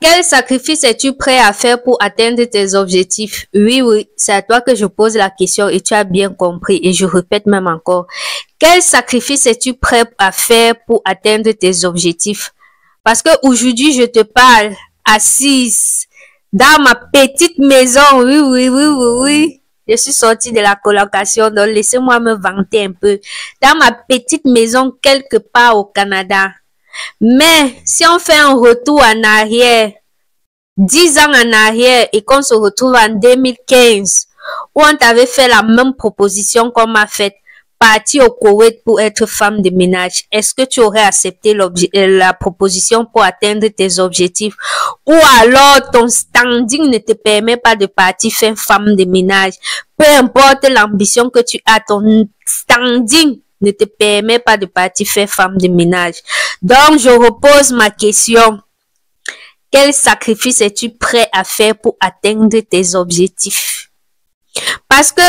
Quel sacrifice es-tu prêt à faire pour atteindre tes objectifs? Oui, c'est à toi que je pose la question et tu as bien compris et je répète même encore. Quel sacrifice es-tu prêt à faire pour atteindre tes objectifs? Parce que aujourd'hui, je te parle assise dans ma petite maison. Oui. Je suis sortie de la colocation, donc laissez-moi me vanter un peu. Dans ma petite maison quelque part au Canada. Mais si on fait un retour en arrière, 10 ans en arrière et qu'on se retrouve en 2015, où on t'avait fait la même proposition qu'on m'a faite, partir au Koweït pour être femme de ménage, est-ce que tu aurais accepté la proposition pour atteindre tes objectifs? Ou alors ton standing ne te permet pas de partir faire femme de ménage? Peu importe l'ambition que tu as, ton standing ne te permet pas de partir faire femme de ménage. Donc, je repose ma question. Quel sacrifice es-tu prêt à faire pour atteindre tes objectifs? Parce que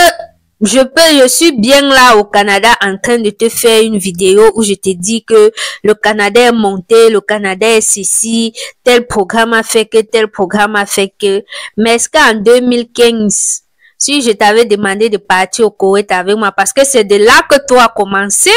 je suis bien là au Canada en train de te faire une vidéo où je te dis que le Canada est monté, le Canada est ceci, tel programme a fait que, tel programme a fait que. Mais est-ce qu'en 2015, si je t'avais demandé de partir au Koweït avec moi, parce que c'est de là que toi as commencé.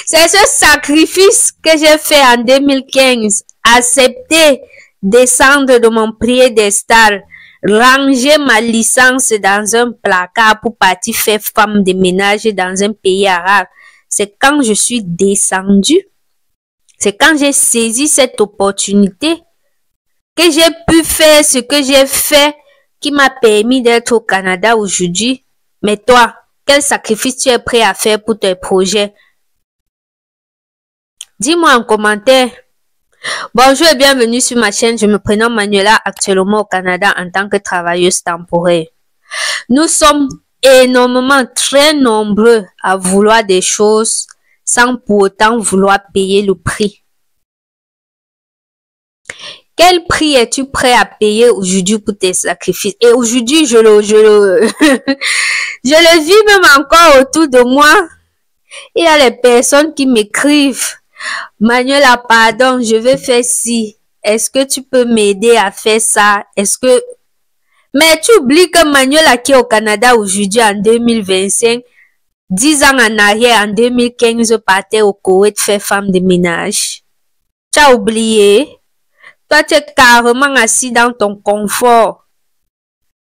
C'est ce sacrifice que j'ai fait en 2015. Accepter, descendre de mon piédestal, ranger ma licence dans un placard pour partir faire femme de ménage dans un pays arabe. C'est quand je suis descendue, c'est quand j'ai saisi cette opportunité que j'ai pu faire ce que j'ai fait qui m'a permis d'être au Canada aujourd'hui. Mais toi, quel sacrifice tu es prêt à faire pour tes projets? Dis-moi en commentaire. Bonjour et bienvenue sur ma chaîne. Je me prénomme Manuela, actuellement au Canada en tant que travailleuse temporaire. Nous sommes énormément, très nombreux à vouloir des choses sans pour autant vouloir payer le prix. Quel prix es-tu prêt à payer aujourd'hui pour tes sacrifices? Et aujourd'hui, je le vis même encore autour de moi. Il y a les personnes qui m'écrivent. Manuela, pardon, je vais faire ci. Est-ce que tu peux m'aider à faire ça? Mais tu oublies que Manuela qui est au Canada aujourd'hui en 2025, 10 ans en arrière, en 2015, partait au Koweït faire femme de ménage. Tu as oublié? Toi, tu es carrément assis dans ton confort.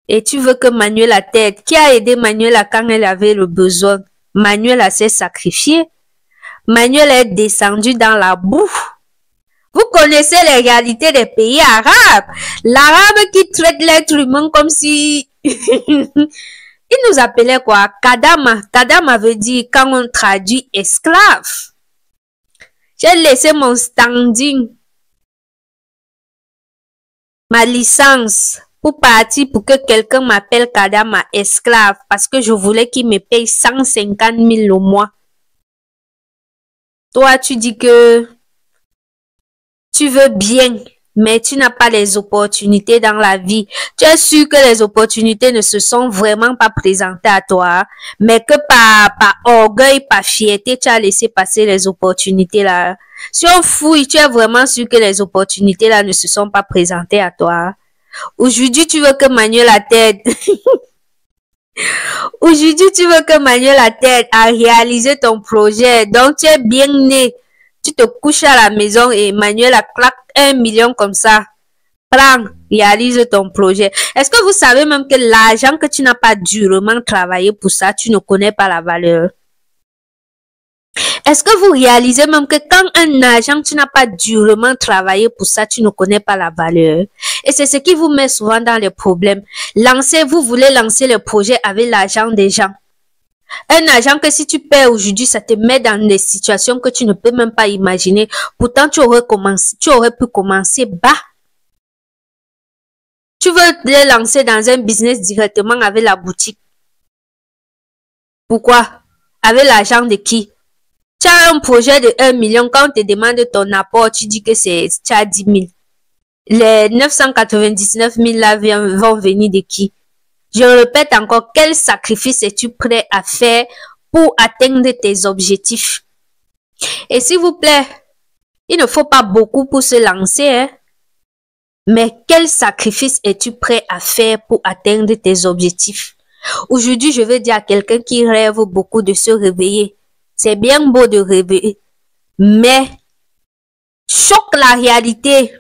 Et tu veux que Manuela t'aide. Qui a aidé Manuela quand elle avait le besoin? Manuela s'est sacrifiée. Manuela est descendue dans la boue. Vous connaissez les réalités des pays arabes. L'arabe qui traite l'être humain comme si... Il nous appelait quoi? Kadama. Kadama veut dire, quand on traduit, esclave. J'ai laissé mon standing, ma licence, pour partir pour que quelqu'un m'appelle Kadama esclave, parce que je voulais qu'il me paye 150 000 le mois. Toi, tu dis que tu veux bien, mais tu n'as pas les opportunités dans la vie. Tu es sûr que les opportunités ne se sont vraiment pas présentées à toi, mais que par orgueil, par fierté, tu as laissé passer les opportunités là. Si on fouille, tu es vraiment sûr que les opportunités là ne se sont pas présentées à toi. Aujourd'hui, tu veux que Manuela t'aide. Aujourd'hui, tu veux que Manuela t'aide à réaliser ton projet. Donc, tu es bien né. Tu te couches à la maison et Manuela claque 1 million comme ça. Prends, réalise ton projet. Est-ce que vous savez même que l'argent que tu n'as pas durement travaillé pour ça, tu ne connais pas la valeur? Est-ce que vous réalisez même que quand un argent, tu n'as pas durement travaillé pour ça, tu ne connais pas la valeur? Et c'est ce qui vous met souvent dans les problèmes. Vous voulez lancer le projet avec l'argent des gens. Un argent que si tu perds aujourd'hui, ça te met dans des situations que tu ne peux même pas imaginer. Pourtant, tu aurais pu commencer bas. Tu veux te lancer dans un business directement avec la boutique. Pourquoi? Avec l'argent de qui? Tu as un projet de 1 million, quand on te demande ton apport, tu dis que tu as 10 000. Les 999 000 là vont venir de qui? Je répète encore, quel sacrifice es-tu prêt à faire pour atteindre tes objectifs? Et s'il vous plaît, il ne faut pas beaucoup pour se lancer. Hein? Mais quel sacrifice es-tu prêt à faire pour atteindre tes objectifs? Aujourd'hui, je veux dire à quelqu'un qui rêve beaucoup de se réveiller. C'est bien beau de rêver, mais choque la réalité.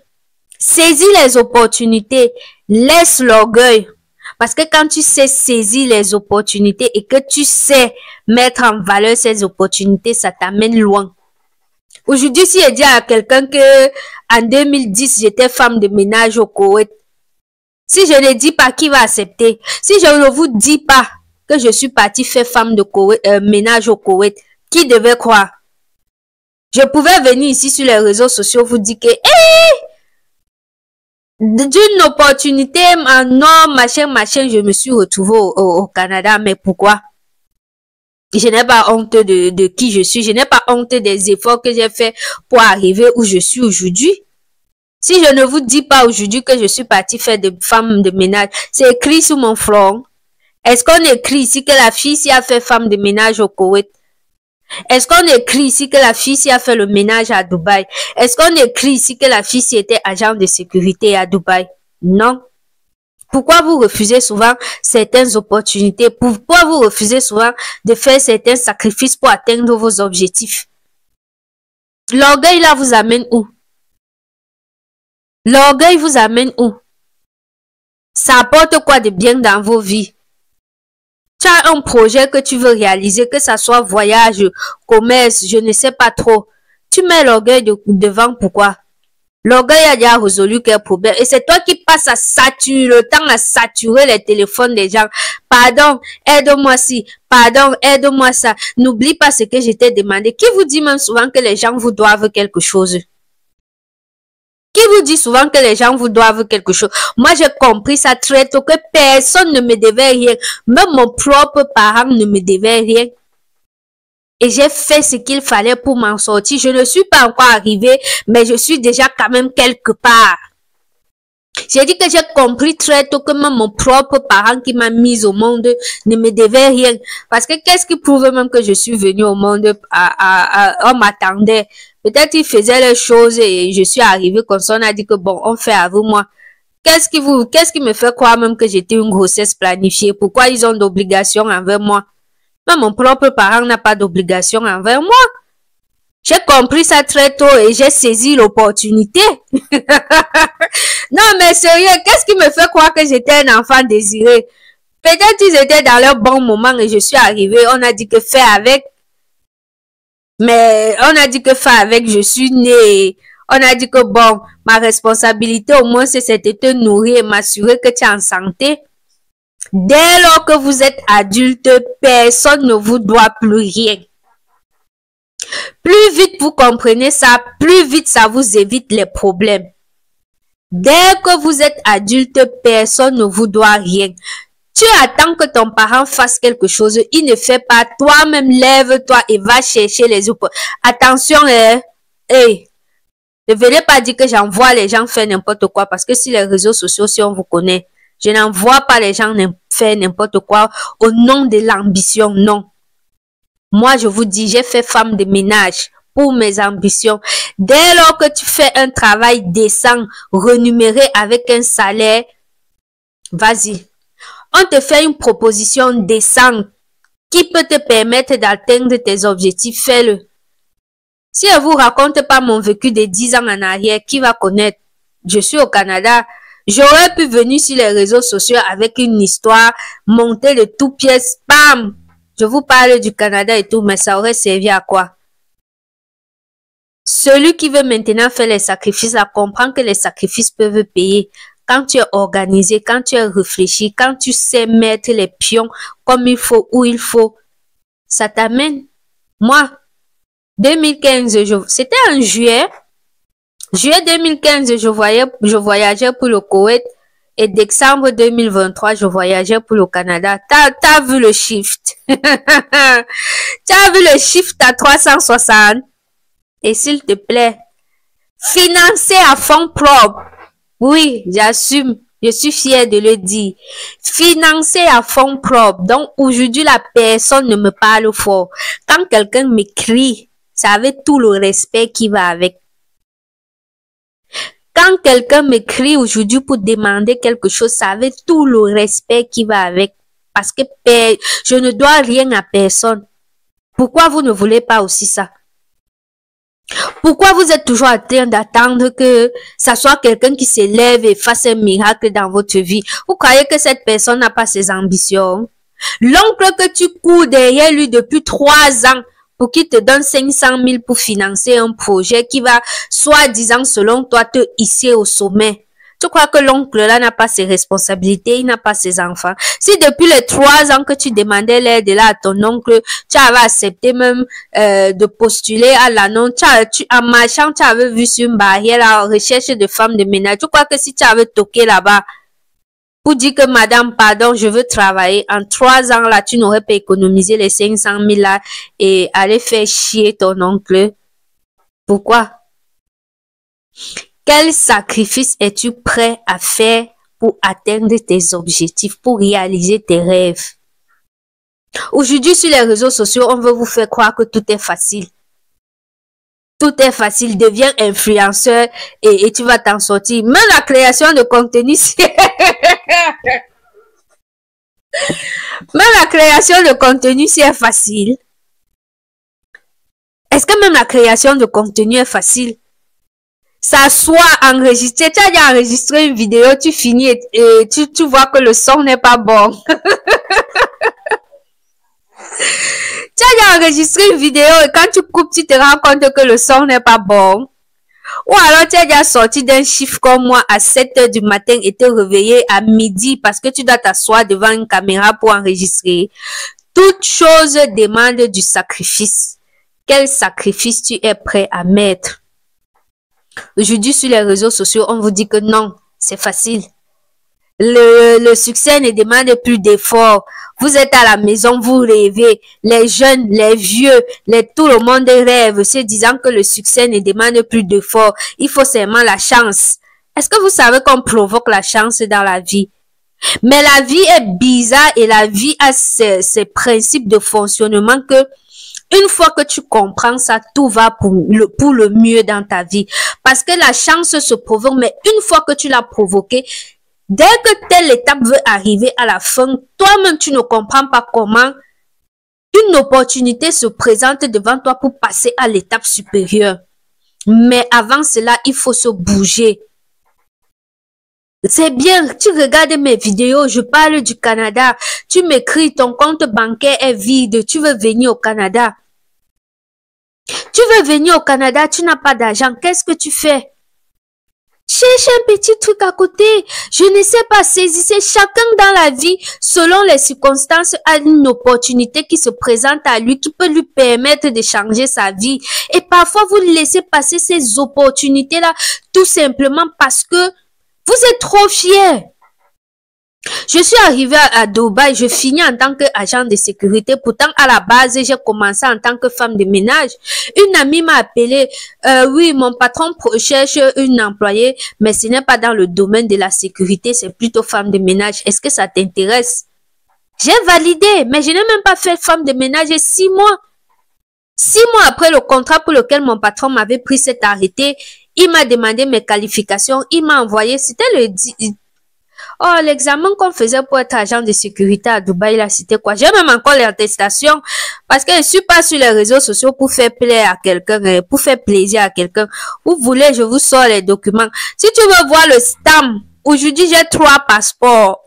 Saisis les opportunités. Laisse l'orgueil. Parce que quand tu sais saisir les opportunités et que tu sais mettre en valeur ces opportunités, ça t'amène loin. Aujourd'hui, si je dis à quelqu'un que en 2010, j'étais femme de ménage au Koweït, si je ne dis pas, qui va accepter? Si je ne vous dis pas que je suis partie faire femme de ménage au Koweït, qui devait croire? Je pouvais venir ici sur les réseaux sociaux vous dire que d'une opportunité, non, machin, je me suis retrouvée au Canada. Mais pourquoi? Je n'ai pas honte de qui je suis. Je n'ai pas honte des efforts que j'ai fait pour arriver où je suis aujourd'hui. Si je ne vous dis pas aujourd'hui que je suis partie faire des femmes de ménage, c'est écrit sur mon front. Est-ce qu'on écrit ici que la fille ici a fait femme de ménage au Koweït? Est-ce qu'on écrit ici que la fille ici a fait le ménage à Dubaï? Est-ce qu'on écrit ici que la fille ici était agent de sécurité à Dubaï? Non. Pourquoi vous refusez souvent certaines opportunités? Pourquoi vous refusez souvent de faire certains sacrifices pour atteindre vos objectifs? L'orgueil là vous amène où? L'orgueil vous amène où? Ça apporte quoi de bien dans vos vies? Tu as un projet que tu veux réaliser, que ça soit voyage, commerce, je ne sais pas trop. Tu mets l'orgueil devant, pourquoi? L'orgueil a déjà résolu quel problème. Et c'est toi qui passes à saturer le temps, à saturer les téléphones des gens. Pardon, aide-moi ci. Pardon, aide-moi ça. N'oublie pas ce que je t'ai demandé. Qui vous dit même souvent que les gens vous doivent quelque chose? Qui vous dit souvent que les gens vous doivent quelque chose? Moi, j'ai compris ça très tôt, que personne ne me devait rien. Même mon propre parent ne me devait rien. Et j'ai fait ce qu'il fallait pour m'en sortir. Je ne suis pas encore arrivée, mais je suis déjà quand même quelque part. J'ai dit que j'ai compris très tôt que même mon propre parent qui m'a mise au monde ne me devait rien. Parce que qu'est-ce qui prouve même que je suis venue au monde on m'attendait. Peut-être ils faisaient les choses et je suis arrivée comme ça. On a dit que bon, on fait avec moi. Qu'est-ce qui me fait croire même que j'étais une grossesse planifiée? Pourquoi ils ont d'obligations envers moi? Même mon propre parent n'a pas d'obligation envers moi. J'ai compris ça très tôt et j'ai saisi l'opportunité. Non, mais sérieux, qu'est-ce qui me fait croire que j'étais un enfant désiré? Peut-être qu'ils étaient dans leur bon moment et je suis arrivée. On a dit que faire avec. Mais on a dit que faire avec, je suis née. On a dit que bon, ma responsabilité au moins c'est de te nourrir et m'assurer que tu es en santé. Dès lors que vous êtes adulte, personne ne vous doit plus rien. Plus vite vous comprenez ça, plus vite ça vous évite les problèmes. Dès que vous êtes adulte, personne ne vous doit rien. Tu attends que ton parent fasse quelque chose, il ne fait pas, toi-même lève-toi et va chercher les autres. Attention, ne venez pas dire que j'envoie les gens faire n'importe quoi, parce que sur les réseaux sociaux, si on vous connaît, je n'envoie pas les gens faire n'importe quoi au nom de l'ambition, non. Moi, je vous dis, j'ai fait femme de ménage pour mes ambitions. Dès lors que tu fais un travail décent, rémunéré avec un salaire, vas-y. On te fait une proposition décente qui peut te permettre d'atteindre tes objectifs, fais-le. Si je vous raconte pas mon vécu de 10 ans en arrière, qui va connaître? Je suis au Canada. J'aurais pu venir sur les réseaux sociaux avec une histoire, monter de toutes pièces, bam! Je vous parle du Canada et tout, mais ça aurait servi à quoi? Celui qui veut maintenant faire les sacrifices, à comprendre que les sacrifices peuvent payer. Quand tu es organisé, quand tu es réfléchi, quand tu sais mettre les pions comme il faut, où il faut, ça t'amène. Moi, 2015, c'était en juillet. Juillet 2015, je voyageais pour le Koweït. Et décembre 2023, je voyageais pour le Canada. T'as vu le shift. Tu as vu le shift à 360. Et s'il te plaît, financer à fonds propres. Oui, j'assume. Je suis fière de le dire. Financer à fonds propres. Donc, aujourd'hui, la personne ne me parle fort. Quand quelqu'un m'écrit, ça avec tout le respect qui va avec. Quand quelqu'un m'écrit aujourd'hui pour demander quelque chose, ça avait tout le respect qui va avec. Parce que je ne dois rien à personne. Pourquoi vous ne voulez pas aussi ça? Pourquoi vous êtes toujours en train d'attendre que ça soit quelqu'un qui s'élève et fasse un miracle dans votre vie? Vous croyez que cette personne n'a pas ses ambitions? L'oncle que tu cours derrière lui depuis 3 ans pour qu'il te donne 500 000 pour financer un projet qui va, soi-disant, selon toi, te hisser au sommet. Tu crois que l'oncle-là n'a pas ses responsabilités, il n'a pas ses enfants. Si depuis les 3 ans que tu demandais l'aide là à ton oncle, tu avais accepté même de postuler à l'annonce, en marchant, tu avais vu sur une barrière en recherche de femmes de ménage. Tu crois que si tu avais toqué là-bas pour dire que madame, pardon, je veux travailler, en 3 ans là, tu n'aurais pas économisé les 500 000 là et aller faire chier ton oncle? Pourquoi? Quel sacrifice es-tu prêt à faire pour atteindre tes objectifs, pour réaliser tes rêves? Aujourd'hui, sur les réseaux sociaux, on veut vous faire croire que tout est facile. Tout est facile, deviens influenceur et tu vas t'en sortir. Même la création de contenu, même la création de contenu, c'est facile. Est-ce que même la création de contenu est facile? S'asseoir, enregistrer. Tu as déjà enregistré une vidéo, tu finis et tu vois que le son n'est pas bon. Tu as déjà enregistré une vidéo et quand tu coupes, tu te rends compte que le son n'est pas bon. Ou alors tu as déjà sorti d'un chiffre comme moi à 7 h du matin et te réveiller à midi parce que tu dois t'asseoir devant une caméra pour enregistrer. Toute chose demande du sacrifice. Quel sacrifice tu es prêt à mettre? Aujourd'hui, sur les réseaux sociaux, on vous dit que non, c'est facile. Le succès ne demande plus d'efforts. Vous êtes à la maison, vous rêvez. Les jeunes, les vieux, tout le monde rêve, se disant que le succès ne demande plus d'efforts. Il faut seulement la chance. Est-ce que vous savez qu'on provoque la chance dans la vie? Mais la vie est bizarre et la vie a ses principes de fonctionnement que une fois que tu comprends ça, tout va pour le mieux dans ta vie. Parce que la chance se provoque, mais une fois que tu l'as provoquée, dès que telle étape veut arriver à la fin, toi-même tu ne comprends pas comment une opportunité se présente devant toi pour passer à l'étape supérieure. Mais avant cela, il faut se bouger. C'est bien, tu regardes mes vidéos, je parle du Canada, tu m'écris, ton compte bancaire est vide, tu veux venir au Canada. Tu veux venir au Canada, tu n'as pas d'argent, qu'est-ce que tu fais? Cherche un petit truc à côté. Je ne sais pas, saisissez chacun dans la vie, selon les circonstances, a une opportunité qui se présente à lui, qui peut lui permettre de changer sa vie. Et parfois, vous laissez passer ces opportunités-là, tout simplement parce que vous êtes trop fiers. Je suis arrivée à Dubaï, je finis en tant qu'agent de sécurité. Pourtant, à la base, j'ai commencé en tant que femme de ménage. Une amie m'a appelé, oui, mon patron cherche une employée, mais ce n'est pas dans le domaine de la sécurité, c'est plutôt femme de ménage. Est-ce que ça t'intéresse? J'ai validé, mais je n'ai même pas fait femme de ménage 6 mois. 6 mois après le contrat pour lequel mon patron m'avait pris cet arrêté, il m'a demandé mes qualifications, il m'a envoyé, c'était oh, l'examen qu'on faisait pour être agent de sécurité à Dubaï, là, c'était quoi? J'ai même encore l'attestation parce que je suis pas sur les réseaux sociaux pour faire plaisir à quelqu'un, pour faire plaisir à quelqu'un. Vous voulez, je vous sors les documents. Si tu veux voir le stamp, aujourd'hui, j'ai 3 passeports.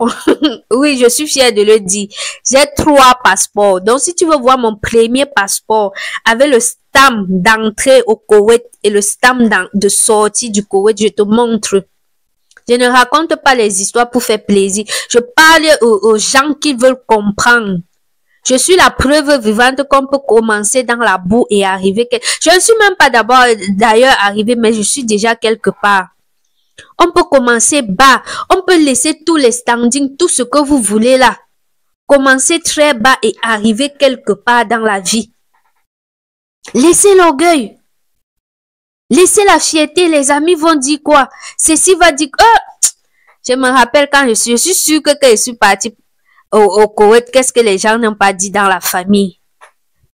Oui, je suis fière de le dire. J'ai 3 passeports. Donc, si tu veux voir mon premier passeport avec le stamp d'entrée au Koweït et le stamp de sortie du Koweït, je te montre. Je ne raconte pas les histoires pour faire plaisir. Je parle aux gens qui veulent comprendre. Je suis la preuve vivante qu'on peut commencer dans la boue et arriver. Je ne suis même pas d'ailleurs arrivé, mais je suis déjà quelque part. On peut commencer bas. On peut laisser tous les standings, tout ce que vous voulez là. Commencer très bas et arriver quelque part dans la vie. Laissez l'orgueil. Laissez la fierté, les amis vont dire quoi? Ceci va dire, oh, je me rappelle quand je suis sûre que quand je suis partie au Koweït, qu'est-ce que les gens n'ont pas dit dans la famille?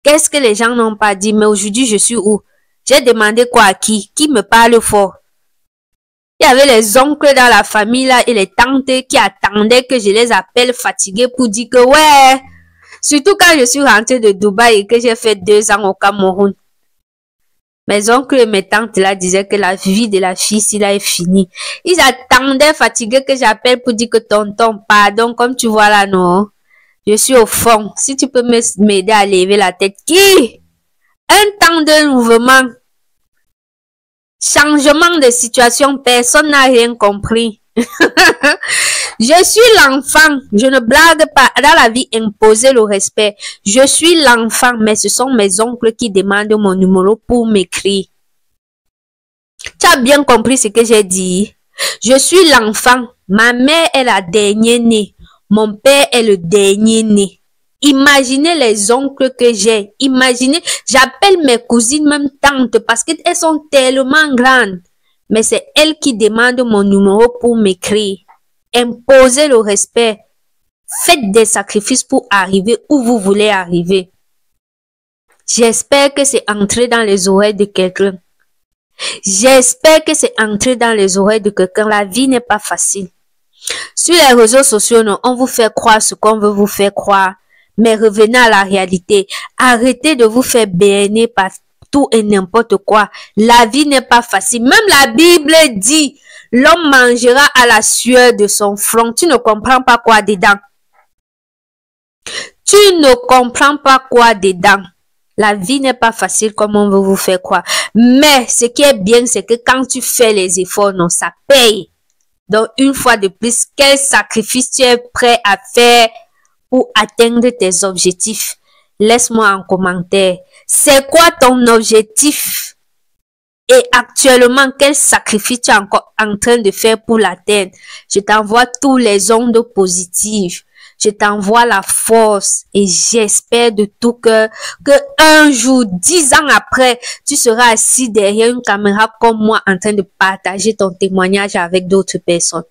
Qu'est-ce que les gens n'ont pas dit? Mais aujourd'hui, je suis où? J'ai demandé quoi à qui? Qui me parle fort? Il y avait les oncles dans la famille là et les tantes qui attendaient que je les appelle fatigués pour dire que ouais, surtout quand je suis rentrée de Dubaï et que j'ai fait 2 ans au Cameroun. Mes oncles et mes tantes là disaient que la vie de la fille ici là est finie. Ils attendaient fatigués que j'appelle pour dire que tonton, pardon, comme tu vois là, non. Je suis au fond. Si tu peux m'aider à lever la tête. Qui? Un temps de mouvement. Changement de situation. Personne n'a rien compris. Je suis l'enfant. Je ne blague pas. Dans la vie, imposer le respect. Je suis l'enfant, mais ce sont mes oncles qui demandent mon numéro pour m'écrire. Tu as bien compris ce que j'ai dit? Je suis l'enfant. Ma mère est la dernière née. Mon père est le dernier né. Imaginez les oncles que j'ai. Imaginez, j'appelle mes cousines même tantes parce qu'elles sont tellement grandes. Mais c'est elles qui demandent mon numéro pour m'écrire. Imposez le respect. Faites des sacrifices pour arriver où vous voulez arriver. J'espère que c'est entré dans les oreilles de quelqu'un. J'espère que c'est entré dans les oreilles de quelqu'un. La vie n'est pas facile. Sur les réseaux sociaux, non, on vous fait croire ce qu'on veut vous faire croire. Mais revenez à la réalité. Arrêtez de vous faire berner par tout et n'importe quoi. La vie n'est pas facile. Même la Bible dit, l'homme mangera à la sueur de son front. Tu ne comprends pas quoi dedans. Tu ne comprends pas quoi dedans. La vie n'est pas facile comme on veut vous faire croire. Mais ce qui est bien, c'est que quand tu fais les efforts, non, ça paye. Donc, une fois de plus, quel sacrifice tu es prêt à faire pour atteindre tes objectifs? Laisse-moi en commentaire. C'est quoi ton objectif? Et actuellement, quel sacrifice tu es encore en train de faire pour l'atteindre? Je t'envoie tous les ondes positives. Je t'envoie la force et j'espère de tout cœur que un jour, 10 ans après, tu seras assis derrière une caméra comme moi en train de partager ton témoignage avec d'autres personnes.